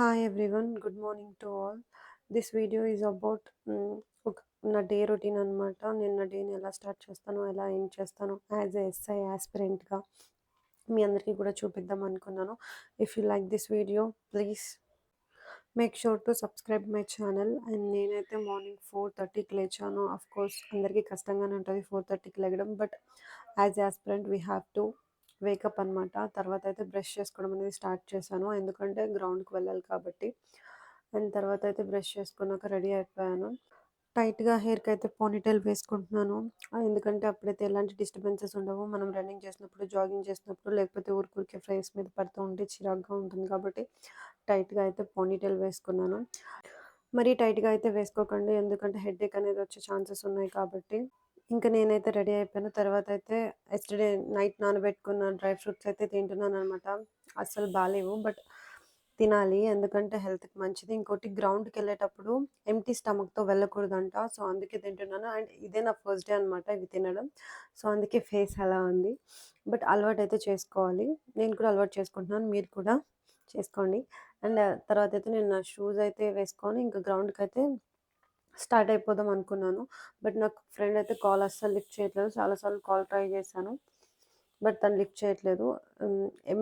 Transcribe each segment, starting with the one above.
Hi everyone, good morning to all. This video is about నా day routine అనమాట. నేను నా డేని ఎలా స్టార్ట్ చేస్తాను, ఎలా ఎండ్ చేస్తాను యాజ్ ఎ ఎస్ఐ యాస్పిరెంట్గా మీ అందరికీ కూడా చూపిద్దాం అనుకున్నాను. If you like this video please make sure to subscribe my channel. And నేనైతే మార్నింగ్ 4:30కి లేచాను. అఫ్ కోర్స్ అందరికీ కష్టంగానే ఉంటుంది 4:30కి లెగడం, but as aspirant we have to wake up అనమాట. తర్వాత అయితే బ్రష్ చేసుకోవడం అనేది స్టార్ట్ చేశాను, ఎందుకంటే గ్రౌండ్కి వెళ్ళాలి కాబట్టి. అండ్ తర్వాత అయితే బ్రష్ చేసుకున్నాక రెడీ అయిపోయాను. టైట్‌గా హెయిర్‌కైతే పోనీటైల్ వేసుకుంటున్నాను. ఎందుకంటే అప్పుడైతే ఎలాంటి డిస్టర్బెన్సెస్ ఉండవు. మనం రన్నింగ్ చేసినప్పుడు, జాగింగ్ చేసినప్పుడు, లేకపోతే ఊరికే ఫేస్ మీద పడుతూ ఉంటే చిరాకుగా ఉంటుంది కాబట్టి టైట్‌గా అయితే పోనీటైల్ వేసుకున్నాను. మరీ టైట్‌గా అయితే వేసుకోకండి, ఎందుకంటే హెడేక్ అనేది వచ్చే ఛాన్సెస్ ఉన్నాయి కాబట్టి. ఇంక నేనైతే రెడీ అయిపోయాను. తర్వాతయితే యస్టర్‌డే నైట్ నానబెట్టుకున్న డ్రై ఫ్రూట్స్ అయితే తింటున్నాననమాట. అస్సలు బాలేవు, బట్ తినాలి, ఎందుకంటే హెల్త్‌కి మంచిది. ఇంకోటి గ్రౌండ్‌కెళ్ళేటప్పుడు ఎంప్టీ స్టమక్‌తో వెళ్ళకూడదంట. సో, అందుకే తింటున్నాను. అండ్ ఇదే నా ఫస్ట్ డే అనమాట ఇవి తినడం. సో, అందుకే ఫేస్ అలా ఉంది. బట్ అలవాటైతే చేసుకోవాలి. నేను కూడా అలవాటు చేసుకుంటున్నాను. మీరు కూడా చేసుకోండి. అండ్ తర్వాతయితే నేను నా షూస్ అయితే వేసుకొని ఇంక గ్రౌండ్‌కైతే స్టార్ట్ అయిపోదాం అనుకున్నాను. బట్ నాకు ఫ్రెండ్ అయితే కాల్ అస్సలు లిఫ్ట్ చేయట్లేదు. చాలా సార్లు కాల్ ట్రై చేశాను, బట్ తను లిఫ్ట్ చేయట్లేదు.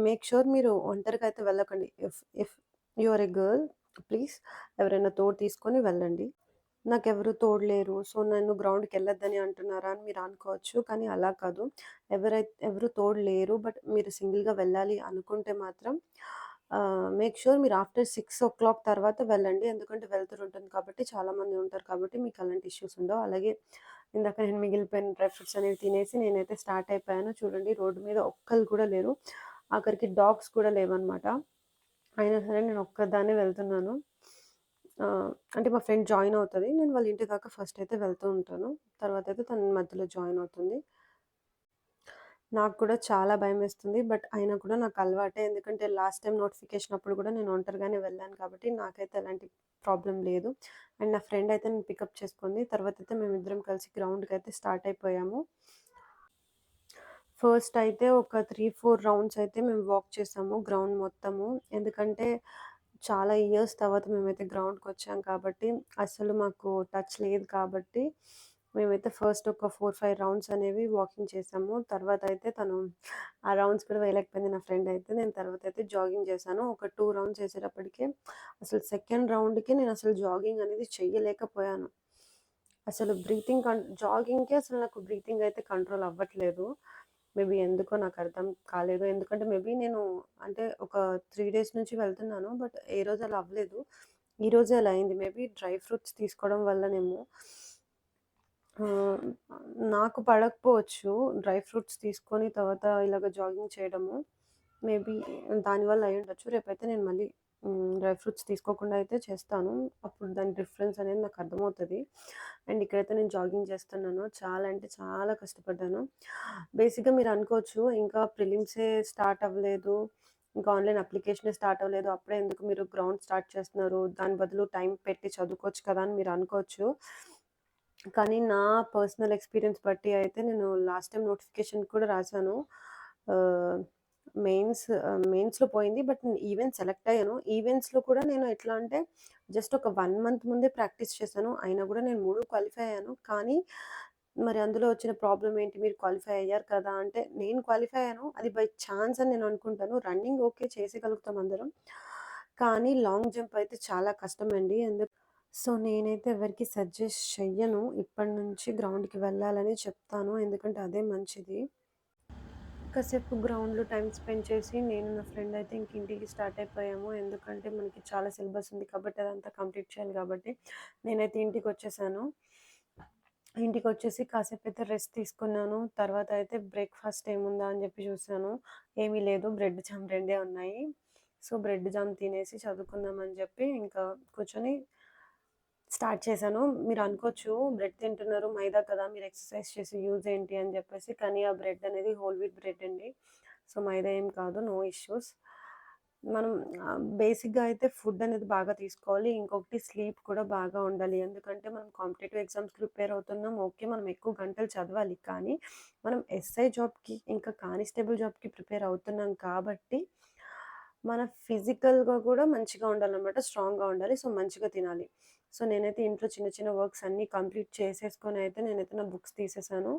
మేక్ ష్యూర్ మీరు ఒంటరిగా అయితే వెళ్ళకండి. If if you are a girl, please ఎవరైనా తోడు తీసుకొని వెళ్ళండి. నాకెవరు తోడు లేరు. సో, నన్ను గ్రౌండ్‌కెళ్ళొద్దని అంటున్నారా అని మీరు అనుకోవచ్చు. కానీ అలా కాదు. ఎవరు తోడు లేరు. బట్ మీరు సింగిల్‌గా వెళ్ళాలి అనుకుంటే మాత్రం మేక్ ష్యూర్ మీరు ఆఫ్టర్ 6:00 తర్వాత వెళ్ళండి. ఎందుకంటే వెలుతురు ఉంటుంది కాబట్టి, చాలామంది ఉంటారు కాబట్టి మీకు అలాంటి ఇష్యూస్ ఉండవు. అలాగే ఇందాక నేను మిగిలిపోయిన డ్రై ఫ్రూట్స్ అనేవి తినేసి నేనైతే స్టార్ట్ అయిపోయాను. చూడండి, రోడ్డు మీద ఒక్కళ్ళు కూడా లేరు. ఆఖరికి డాగ్స్ కూడా లేవనమాట. అయినా సరే నేను ఒక్కదాన్నే వెళ్తున్నాను. అంటే మా ఫ్రెండ్ జాయిన్ అవుతది. నేను వాళ్ళ ఇంటి దాకా ఫస్ట్ అయితే వెళ్తూ ఉంటాను. తర్వాతయితే తను మధ్యలో జాయిన్ అవుతుంది. నాకు కూడా చాలా భయమేస్తుంది. బట్ అయినా కూడా నాకు అలవాటే. ఎందుకంటే లాస్ట్ టైమ్ నోటిఫికేషన్ అప్పుడు కూడా నేను ఒంటరిగానే వెళ్ళాను కాబట్టి నాకైతే ఎలాంటి ప్రాబ్లమ్ లేదు. అండ్ నా ఫ్రెండ్ అయితే నన్ను పికప్ చేసుకుంది. తర్వాతయితే మేమిద్దరం కలిసి గ్రౌండ్‌కయితే స్టార్ట్ అయిపోయాము. ఫస్ట్ అయితే ఒక 3, 4 రౌండ్స్ అయితే మేము వాక్ చేసాము గ్రౌండ్ మొత్తము. ఎందుకంటే చాలా ఇయర్స్ తర్వాత మేమైతే గ్రౌండ్‌కొచ్చాం కాబట్టి, అసలు మాకు టచ్ లేదు కాబట్టి, మేమైతే ఫస్ట్ ఒక 4, 5 రౌండ్స్ అనేవి వాకింగ్ చేసాము. తర్వాత అయితే తను ఆ రౌండ్స్ కూడా వేయలేకపోయింది నా ఫ్రెండ్ అయితే. నేను తర్వాత అయితే జాగింగ్ చేశాను. ఒక 2 రౌండ్స్ చేసేటప్పటికే అసలు సెకండ్ రౌండ్‌కి నేను అసలు జాగింగ్ అనేది చెయ్యలేకపోయాను. అసలు జాగింగ్‌కి అసలు నాకు బ్రీతింగ్ అయితే కంట్రోల్ అవ్వట్లేదు. మేబీ ఎందుకో నాకర్థం కాలేదు. ఎందుకంటే మేబీ నేను అంటే ఒక 3 డేస్ నుంచి వెళ్తున్నాను. బట్ ఏ రోజు అలా అవ్వలేదు. ఈరోజే అలా అయింది. మేబీ డ్రై ఫ్రూట్స్ తీసుకోవడం వల్లనేమో. ఆహ్, నాకు పడకపోవచ్చు డ్రై ఫ్రూట్స్ తీసుకొని తర్వాత ఇలాగ జాగింగ్ చేయడము. మేబీ దానివల్ల అయ్యుండొచ్చు. రేపైతే నేను మళ్ళీ డ్రై ఫ్రూట్స్ తీసుకోకుండా అయితే చేస్తాను. అప్పుడు దాని డిఫరెన్స్ అనేది నాకు అర్థమవుతది. అండ్ ఇక్కడైతే నేను జాగింగ్ చేస్తున్నాను. చాలా అంటే చాలా కష్టపడ్డాను. బేసిక్‌గా మీరు అనుకోవచ్చు, ఇంకా ప్రిలిమ్సే స్టార్ట్ అవ్వలేదు, ఇంకా ఆన్‌లైన్ అప్లికేషనే స్టార్ట్ అవ్వలేదు, అప్పుడే ఎందుకు మీరు గ్రౌండ్ స్టార్ట్ చేస్తున్నారు? దాని బదులు టైం పెట్టి చదువుకోవచ్చు కదా అని మీరు అనుకోవచ్చు. కానీ నా పర్సనల్ ఎక్స్‌పీరియన్స్ బట్టి అయితే నేను లాస్ట్ టైమ్ నోటిఫికేషన్ కూడా రాసాను. ఆహ్, మెయిన్స్‌లో పోయింది. బట్ నేను ఈవెంట్స్ సెలెక్ట్ అయ్యాను. ఈవెంట్స్‌లో కూడా నేను ఎట్లా అంటే జస్ట్ ఒక 1 మంత్ ముందే ప్రాక్టీస్ చేశాను. అయినా కూడా నేను 3 క్వాలిఫై అయ్యాను. కానీ మరి అందులో వచ్చిన ప్రాబ్లమ్ ఏంటి? మీరు క్వాలిఫై అయ్యారు కదా అంటే, నేను క్వాలిఫై అయ్యాను. అది బై ఛాన్స్ అని నేను అనుకుంటాను. రన్నింగ్ ఓకే, చేసేయగలుగుతాం అందరం. కానీ లాంగ్ జంప్ అయితే చాలా కష్టమండి. సో, నేనైతే ఎవరికీ సజెస్ట్ చెయ్యను. ఇప్పటి నుంచి గ్రౌండ్‌కి వెళ్ళాలని చెప్తాను. ఎందుకంటే అదే మంచిది. కాసేపు గ్రౌండ్‌లో టైమ్ స్పెండ్ చేసి నేను నా ఫ్రెండ్ అయితే ఇంక ఇంటికి స్టార్ట్ అయిపోయాము. ఎందుకంటే మనకి చాలా సిలబస్ ఉంది కాబట్టి అదంతా కంప్లీట్ చేయాలి కాబట్టి. నేనైతే ఇంటికొచ్చేసాను. ఇంటికొచ్చేసి కాసేపయితే రెస్ట్ తీసుకున్నాను. తర్వాత అయితే బ్రేక్‌ఫాస్ట్ ఏముందా అని జెప్పి చూసాను. ఏమీ లేదు. బ్రెడ్ జామ్ రెండే ఉన్నాయి. సో, బ్రెడ్ జామ్ తినేసి చదువుకుందాం అని జెప్పి ఇంకా కూర్చొని స్టార్ట్ చేశాను. మీరనుకోవచ్చు, బ్రెడ్ తింటున్నారు, మైదా కదా, మీరు ఎక్సర్‌సైజ్ చేసి యూజ్ ఏంటి అని జెప్పేసి. కానీ ఆ బ్రెడ్ అనేది హోల్ వీట్ బ్రెడ్ అండి. సో, మైదా ఏం కాదు. No issues. మనం బేసిక్‌గా అయితే ఫుడ్ అనేది బాగా తీసుకోవాలి. ఇంకొకటి స్లీప్ కూడా బాగా ఉండాలి. ఎందుకంటే మనం కాంపిటేటివ్ ఎగ్జామ్స్‌కి ప్రిపేర్ అవుతున్నాం. ఓకే, మనం ఎక్కువ గంటలు చదవాలి. కానీ మనం ఎస్ఐ జాబ్‌కి ఇంకా కానిస్టేబుల్ జాబ్‌కి ప్రిపేర్ అవుతున్నాం కాబట్టి మన ఫిజికల్‌గా కూడా మంచిగా ఉండాలనమాట. స్ట్రాంగ్‌గా ఉండాలి. సో, మంచిగా తినాలి. సో, నేనైతే ఇంట్లో చిన్న చిన్న వర్క్స్ అన్నీ కంప్లీట్ చేసేసుకొనైతే నేనైతే నా బుక్స్ తీసేసాను.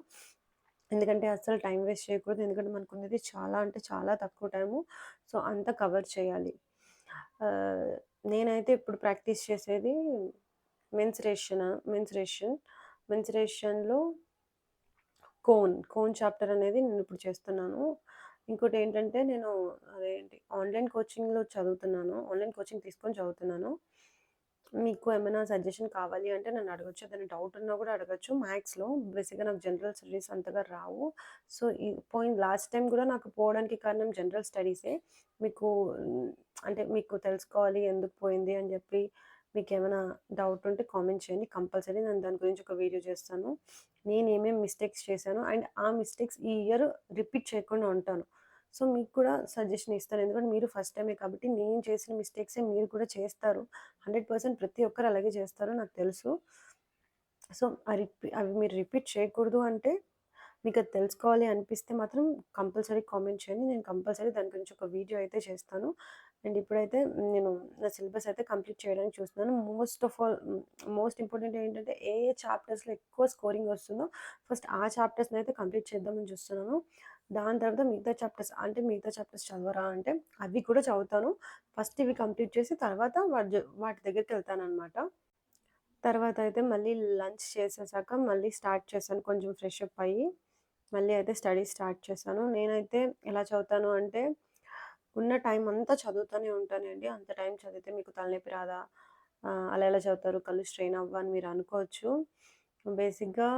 ఎందుకంటే అస్సలు టైం వేస్ట్ చేయకూడదు. ఎందుకంటే మనకున్నది చాలా అంటే చాలా తక్కువ టైము. సో, అంతా కవర్ చేయాలి. ఆహ్, నేనైతే ఇప్పుడు ప్రాక్టీస్ చేసేది మెన్సురేషన్. మెన్సురేషన్‌లో కోన్ చాప్టర్ అనేది నేనిప్పుడు చేస్తున్నాను. ఇంకోటేంటంటే నేను అదేంటి ఆన్‌లైన్ కోచింగ్ తీసుకొని చదువుతున్నాను. మీకు ఏమైనా సజెషన్ కావాలి అంటే నన్నడగొచ్చు. ఏదైనా డౌట్ ఉన్నా గూడా అడగొచ్చు. మ్యాథ్స్‌లో బేసిక్‌గా నాకు జనరల్ స్టడీస్ అంతగా రావు. సో, లాస్ట్ టైమ్ గూడా నాకు పోవడానికి కారణం జనరల్ స్టడీసే. మీకు హ్మ్, అంటే మీకు తెలుసుకోవాలి ఎందుకు పోయింది అని జెప్పి మీకేమైనా డౌట్ ఉంటే కామెంట్ చేయండి. కంపల్సరీ నేను దాని గురించి ఒక వీడియో చేస్తాను. నేనేమేమి మిస్టేక్స్ చేశాను అండ్ ఆ మిస్టేక్స్ ఈ ఇయర్ రిపీట్ చేయకుండా ఉంటాను. సో, మీకు కూడా సజెషన్ ఇస్తాను. ఎందుకంటే మీరు ఫస్ట్ టైమే కాబట్టి నేను చేసిన మిస్టేక్సే మీరు కూడా చేస్తారు. 100% ప్రతి ఒక్కరు అలాగే చేస్తారు నాకు తెలుసు. సో, అవి మీరు రిపీట్ చేయకూడదు అంటే మీకది తెలుసుకోవాలి అనిపిస్తే మాత్రం కంపల్సరీ కామెంట్ చేయండి. నేను కంపల్సరీ దాని గురించి ఒక వీడియో అయితే చేస్తాను. అండ్ ఇప్పుడైతే నేను నా సిలబస్ అయితే కంప్లీట్ చేయడానికి చూస్తున్నాను. మోస్ట్ ఇంపార్టెంట్ ఏంటంటే ఏ చాప్టర్స్‌లో ఎక్కువ స్కోరింగ్ వస్తుందో ఫస్ట్ ఆ చాప్టర్స్‌నైతే కంప్లీట్ చేద్దామని చూస్తున్నాను. దాని తర్వాత మిగతా చాప్టర్స్ చదవరా అంటే అవి కూడా చదువుతాను. ఫస్ట్ ఇవి కంప్లీట్ చేసి తర్వాత వాటి దగ్గరికెళ్తాననమాట. తర్వాత అయితే మళ్ళీ లంచ్ చేసేసాక మళ్ళీ స్టార్ట్ చేశాను. కొంచెం ఫ్రెష్ అప్ అయ్యి, మళ్ళీ అయితే స్టడీ స్టార్ట్ చేశాను. నేనైతే ఎలా చదువుతాను అంటే, ఉన్న టైం అంతా చదువుతూనే ఉంటానండి. అంత టైం చదివితే మీకు తలనొప్పి రాదా? అలా ఎలా చదువుతారు? కళ్ళు స్ట్రెయిన్ అవ్వా అని మీరు అనుకోవచ్చు. బేసిక్‌గా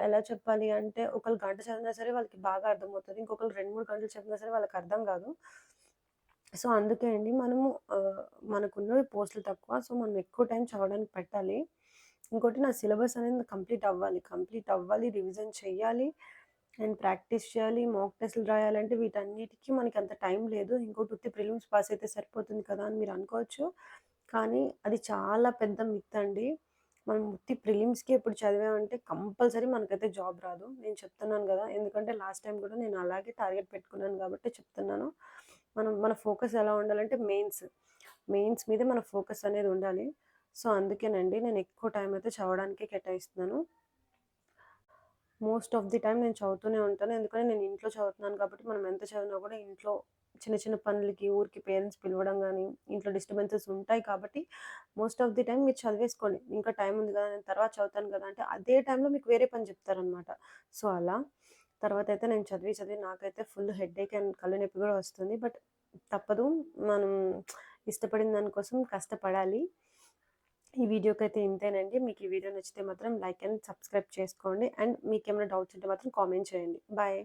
ఎలా చెప్పాలి అంటే, ఒకళ్ళు గంట చదివినా సరే వాళ్ళకి బాగా అర్థమవుతది. ఇంకొకళ్ళు 2, 3 గంటలు చదివినా సరే వాళ్ళకి అర్థం కాదు. సో, అందుకే అండి మనము మనకున్నవి పోస్టులు తక్కువ. సో, మనం ఎక్కువ టైం చదవడానికి పెట్టాలి. ఇంకోటి నా సిలబస్ అనేది కంప్లీట్ అవ్వాలి, రివిజన్ చెయ్యాలి అండ్ ప్రాక్టీస్ చేయాలి. మాక్ టెస్ట్‌లు రాయాలంటే వీటన్నిటికి మనకంత టైం లేదు. ఇంకోటి ఉత్తి ప్రిలిమ్స్ పాస్ అయితే సరిపోతుంది కదా! అని మీరు అనుకోవచ్చు. కానీ అది చాలా పెద్ద మిత్ అండి. మనం ఉత్తి ప్రిలిమ్స్‌కే ఇప్పుడు చదివామంటే కంపల్సరీ మనకైతే జాబ్ రాదు. నేను చెప్తున్నాను గదా! ఎందుకంటే లాస్ట్ టైమ్ గూడా నేను అలాగే టార్గెట్ పెట్టుకున్నాను గాబట్టే చెప్తున్నాను. మన ఫోకస్ ఎలా ఉండాలంటే మెయిన్స్ మీదే మన ఫోకస్ అనేది ఉండాలి. సో, అందుకేనండి నేను ఎక్కువ టైం అయితే చదవడానికే కేటాయిస్తున్నాను. మోస్ట్ ఆఫ్ ది టైమ్ నేను చదువుతూనే ఉంటాను. ఎందుకంటే నేను ఇంట్లో చదువుతున్నాను కాబట్టి మనం ఎంత చదివినా కూడా ఇంట్లో చిన్న చిన్న పనులకి, ఊరికే పేరెంట్స్ పిలవడం గానీ, ఇంట్లో డిస్టర్బెన్సెస్ ఉంటాయి కాబట్టి మోస్ట్ ఆఫ్ ది టైమ్ మీరు చదివేసుకోండి. ఇంకా టైం ఉంది గదా! నేను తర్వాత చదువుతాను గదా! అంటే అదే టైంలో మీకు వేరే పని చెప్తారనమాట. సో, అలా తర్వాతయితే నేను చదివి నాకైతే ఫుల్ హెడేక్ అండ్ కళ్ళు నొప్పి గూడా వస్తుంది. బట్ తప్పదు. మనం ఇష్టపడిన దాని కోసం కష్టపడాలి. ఈ వీడియోకైతే ఇంతేనండి. మీకు ఈ వీడియో నచ్చితే మాత్రం లైక్ అండ్ సబ్స్క్రైబ్ చేసుకోండి. అండ్ మీకేమైనా డౌట్స్ ఉంటే మాత్రం కామెంట్ చేయండి. బాయ్.